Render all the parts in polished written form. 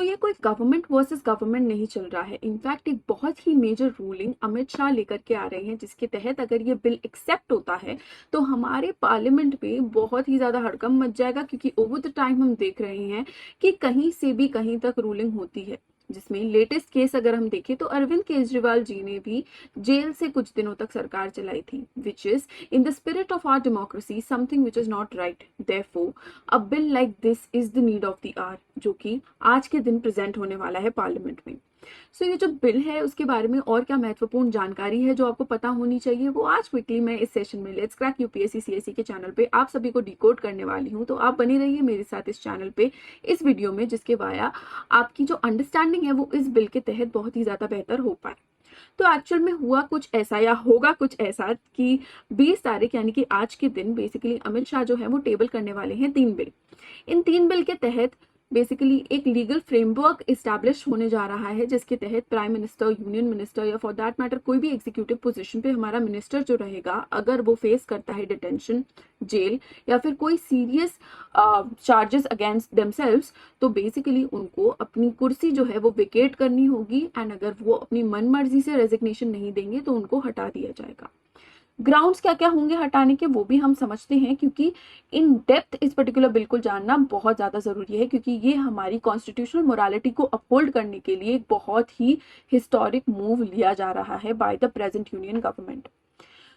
ये कोई government versus government नहीं चल रहा है। इनफैक्ट एक बहुत ही मेजर रूलिंग अमित शाह लेकर के आ रहे हैं, जिसके तहत अगर ये बिल एक्सेप्ट होता है तो हमारे पार्लियामेंट में बहुत ही ज़्यादा हड़कंप मच जाएगा, क्योंकि ओवर द टाइम हम देख रहे हैं कि कहीं से भी कहीं तक रूलिंग होती है। जिसमें लेटेस्ट केस अगर हम देखें तो अरविंद केजरीवाल जी ने भी जेल से कुछ दिनों तक सरकार चलाई थी, which is in the spirit of our democracy something which is not right. Therefore a bill like this is the need of the hour, जो कि आज के दिन प्रेजेंट होने वाला है पार्लियामेंट में। ये जो बिल है उसके बारे में और क्या महत्वपूर्ण जानकारी है जो आपको पता होनी चाहिए, वो आज क्विकली मैं इस सेशन में लेट्स क्रैक यूपीएससी सीएससी के चैनल पे आप सभी को डिकोड करने वाली हूँ। तो आप बने रहिए मेरे साथ इस चैनल पे इस वीडियो में, जिसके वाया आपकी जो अंडरस्टैंडिंग है वो इस बिल के तहत बहुत ही ज्यादा बेहतर हो पाए। तो एक्चुअल में हुआ कुछ ऐसा या होगा कुछ ऐसा कि 20 तारीख यानी कि आज के दिन बेसिकली अमित शाह जो है वो टेबल करने वाले हैं 3 बिल। इन 3 बिल के तहत बेसिकली एक लीगल फ्रेमवर्क इस्टेब्लिश होने जा रहा है, जिसके तहत प्राइम मिनिस्टर, यूनियन मिनिस्टर या फॉर दैट मैटर कोई भी एग्जीक्यूटिव पोजीशन पे हमारा मिनिस्टर जो रहेगा, अगर वो फेस करता है डिटेंशन, जेल या फिर कोई सीरियस चार्जेस अगेंस्ट देमसेल्व्स, तो बेसिकली उनको अपनी कुर्सी जो है वो वेकेट करनी होगी। एंड अगर वो अपनी मन मर्जी से रेजिग्नेशन नहीं देंगे तो उनको हटा दिया जाएगा। ग्राउंड्स क्या क्या होंगे हटाने के वो भी हम समझते हैं, क्योंकि इन डेप्थ इस पर्टिकुलर बिल को जानना बहुत ज्यादा जरूरी है, क्योंकि ये हमारी कॉन्स्टिट्यूशनल मोरालिटी को अपहोल्ड करने के लिए एक बहुत ही हिस्टोरिक मूव लिया जा रहा है by the present union government.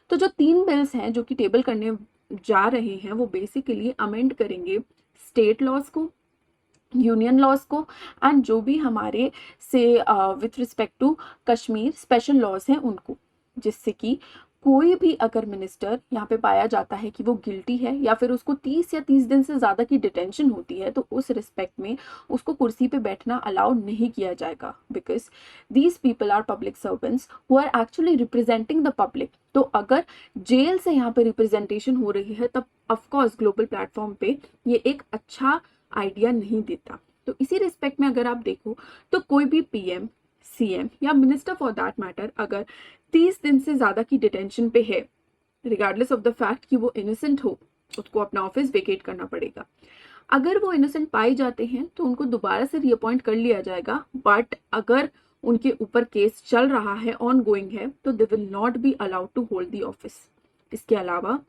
तो जो 3 बिल्स हैं जो कि टेबल करने जा रहे हैं वो बेसिकली अमेंड करेंगे स्टेट लॉज को, यूनियन लॉज को, एंड जो भी हमारे से with respect to Kashmir special laws हैं उनको, जिससे कि कोई भी अगर मिनिस्टर यहाँ पे पाया जाता है कि वो गिल्टी है या फिर उसको 30 या 30 दिन से ज्यादा की डिटेंशन होती है, तो उस रिस्पेक्ट में उसको कुर्सी पे बैठना अलाउ नहीं किया जाएगा, because these people are public servants who are actually representing the public. तो अगर जेल से यहाँ पे रिप्रेजेंटेशन हो रही है तब ऑफकोर्स ग्लोबल प्लेटफॉर्म पे ये एक अच्छा आइडिया नहीं देता। तो इसी रिस्पेक्ट में अगर आप देखो तो कोई भी पीएम, सीएम या मिनिस्टर फॉर दैट मैटर अगर 30 दिन से ज्यादा की डिटेंशन पे है, रिगार्डलेस ऑफ द फैक्ट कि वो इनोसेंट हो, उसको अपना ऑफिस वेकेट करना पड़ेगा। अगर वो इनोसेंट पाए जाते हैं तो उनको दोबारा से रीअपॉइंट कर लिया जाएगा, बट अगर उनके ऊपर केस चल रहा है, ऑन गोइंग है, तो they will not be allowed to hold the office. इसके अलावा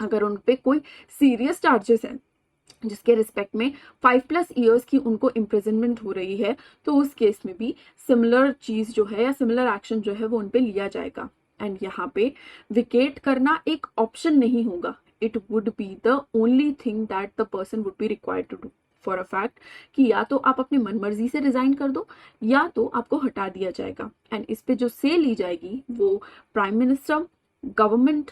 अगर उन पे कोई सीरियस चार्जेस हैं जिसके रिस्पेक्ट में 5+ ईयर्स की उनको इम्प्रिजनमेंट हो रही है, तो उस केस में भी सिमिलर चीज जो है या सिमिलर एक्शन जो है वो उन पे लिया जाएगा। एंड यहाँ पे विकेट करना एक ऑप्शन नहीं होगा, it would be the only thing that the person would be required to do for a fact, कि या तो आप अपनी मनमर्जी से रिजाइन कर दो या तो आपको हटा दिया जाएगा। एंड इस पे जो से ली जाएगी वो प्राइम मिनिस्टर, गवर्नमेंट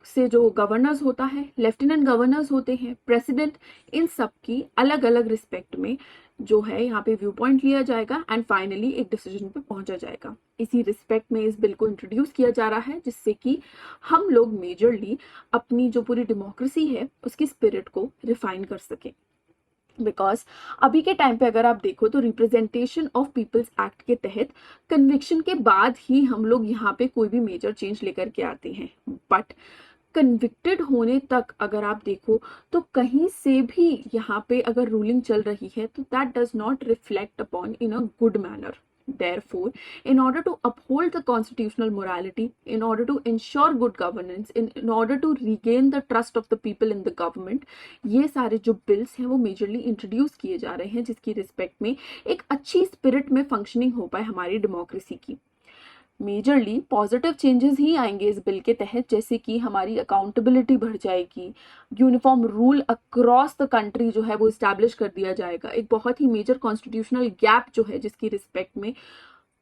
से जो गवर्नर्स होता है, लेफ्टिनेंट गवर्नर्स होते हैं, प्रेसिडेंट, इन सब की अलग अलग रिस्पेक्ट में जो है यहाँ पे व्यू पॉइंट लिया जाएगा एंड फाइनली एक डिसीजन पे पहुंचा जाएगा। इसी रिस्पेक्ट में इस बिल को इंट्रोड्यूस किया जा रहा है, जिससे कि हम लोग मेजरली अपनी जो पूरी डेमोक्रेसी है उसकी स्पिरिट को रिफाइन कर सकें। बिकॉज अभी के टाइम पे अगर आप देखो तो रिप्रेजेंटेशन ऑफ पीपल्स एक्ट के तहत कन्विक्शन के बाद ही हम लोग यहाँ पे कोई भी मेजर चेंज लेकर के आते हैं, बट कन्विक्टेड होने तक अगर आप देखो तो कहीं से भी यहाँ पे अगर रूलिंग चल रही है तो that does not reflect upon in a good manner. Therefore, in order to uphold the constitutional morality, in order to ensure good governance, in order to regain the trust of the people in the government, ये सारे जो bills हैं वो majorly introduce किए जा रहे हैं, जिसकी रिस्पेक्ट में एक अच्छी स्पिरिट में फंक्शनिंग हो पाए हमारी डेमोक्रेसी की। मेजरली पॉजिटिव चेंजेस ही आएंगे इस बिल के तहत, जैसे कि हमारी अकाउंटेबिलिटी बढ़ जाएगी, uniform rule across the country जो है वो इस्टेब्लिश कर दिया जाएगा। एक बहुत ही मेजर कॉन्स्टिट्यूशनल गैप जो है जिसकी रिस्पेक्ट में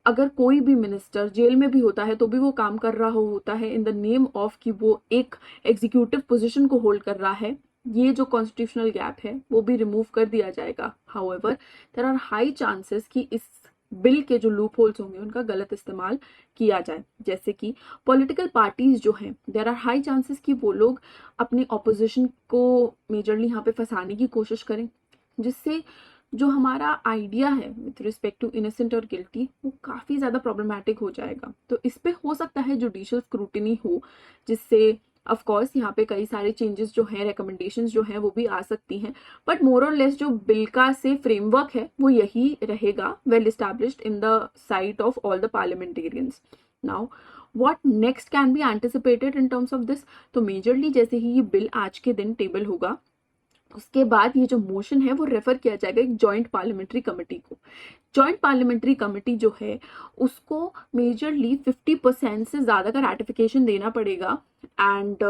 अगर कोई भी मिनिस्टर जेल में भी होता है तो भी वो काम कर रहा होता है इन द नेम ऑफ कि वो एक एग्जीक्यूटिव पोजीशन को होल्ड कर रहा है, ये जो कॉन्स्टिट्यूशनल गैप है वो भी रिमूव कर दिया जाएगा। However there are high chances कि इस बिल के जो लूप होल्स होंगे उनका गलत इस्तेमाल किया जाए, जैसे कि पॉलिटिकल पार्टीज जो हैं, देयर आर हाई चांसेस कि वो लोग अपनी ऑपोजिशन को मेजरली यहाँ पे फंसाने की कोशिश करें, जिससे जो हमारा आइडिया है विथ रिस्पेक्ट टू इनोसेंट और गिल्टी वो काफ़ी ज़्यादा प्रॉब्लमैटिक हो जाएगा। तो इस पे हो सकता है जुडिशियल स्क्रूटिनी हो, जिससे ऑफ कोर्स यहाँ पे कई सारे चेंजेस जो हैं, रिकमेंडेशंस जो हैं वो भी आ सकती हैं, बट मोर और लेस जो बिल का से फ्रेमवर्क है वो यही रहेगा, well established in the site of all the parliamentarians. Now what next can be anticipated in terms of this. तो मेजरली जैसे ही ये बिल आज के दिन टेबल होगा, उसके बाद ये जो मोशन है वो रेफर किया जाएगा एक जॉइंट पार्लियामेंट्री कमेटी को. जॉइंट पार्लियामेंट्री कमेटी जो है उसको मेजरली 50% से ज़्यादा का रैटिफिकेशन देना पड़ेगा. एंड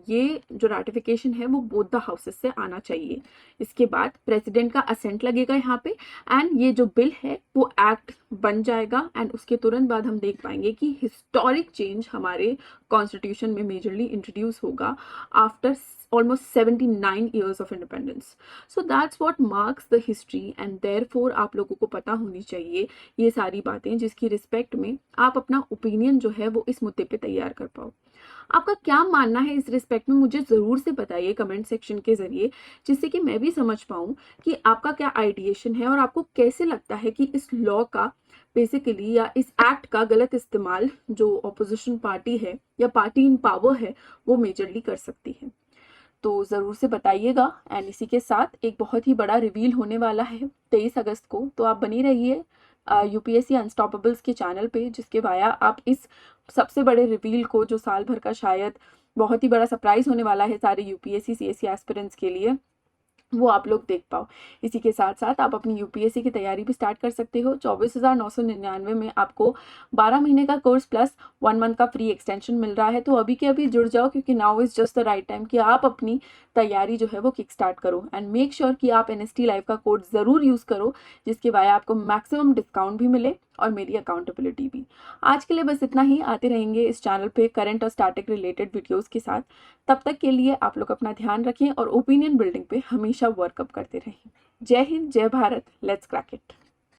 ये जो रैटिफिकेशन है वो बोथ द हाउसेस से आना चाहिए. इसके बाद प्रेसिडेंट का असेंट लगेगा यहाँ पे, एंड ये जो बिल है वो एक्ट बन जाएगा. एंड उसके तुरंत बाद हम देख पाएंगे कि हिस्टोरिक चेंज हमारे कॉन्स्टिट्यूशन में मेजरली इंट्रोड्यूस होगा after almost 79 years of independence. So that's what marks the history, and therefore आप लोगों को पता होनी चाहिए ये सारी बातें, जिसकी रिस्पेक्ट में आप अपना ओपिनियन जो है वो इस मुद्दे पे तैयार कर पाओ. आपका क्या मानना है इस रिस्पेक्ट में मुझे ज़रूर से बताइए कमेंट सेक्शन के ज़रिए, जिससे कि मैं भी समझ पाऊँ कि आपका क्या आइडिएशन है और आपको कैसे लगता है कि इस लॉ का बेसिकली या इस एक्ट का गलत इस्तेमाल जो ऑपोजिशन पार्टी है या पार्टी इन पावर है वो मेजरली कर सकती है. तो ज़रूर से बताइएगा. एंड इसी के साथ एक बहुत ही बड़ा रिवील होने वाला है 23 अगस्त को, तो आप बनी रहिए यूपीएससी अनस्टॉपेबल्स के चैनल पे, जिसके वाया आप इस सबसे बड़े रिवील को, जो साल भर का शायद बहुत ही बड़ा सरप्राइज होने वाला है सारे यूपीएससी सीएससी एस्पिरेंट्स के लिए, वो आप लोग देख पाओ. इसी के साथ साथ आप अपनी यूपीएससी की तैयारी भी स्टार्ट कर सकते हो. 24,999 में आपको 12 महीने का कोर्स प्लस 1 मंथ का फ्री एक्सटेंशन मिल रहा है. तो अभी के अभी जुड़ जाओ, क्योंकि now is just the right time कि आप अपनी तैयारी जो है वो किक स्टार्ट करो. एंड मेक श्योर कि आप NST लाइव का कोड ज़रूर यूज़ करो, जिसके वाया आपको मैक्सिमम डिस्काउंट भी मिले और मेरी अकाउंटेबिलिटी भी. आज के लिए बस इतना ही. आते रहेंगे इस चैनल पे करंट और स्टैटिक रिलेटेड वीडियोस के साथ. तब तक के लिए आप लोग अपना ध्यान रखें और ओपिनियन बिल्डिंग पे हमेशा वर्कअप करते रहें. जय हिंद, जय भारत, लेट्स क्रैक इट.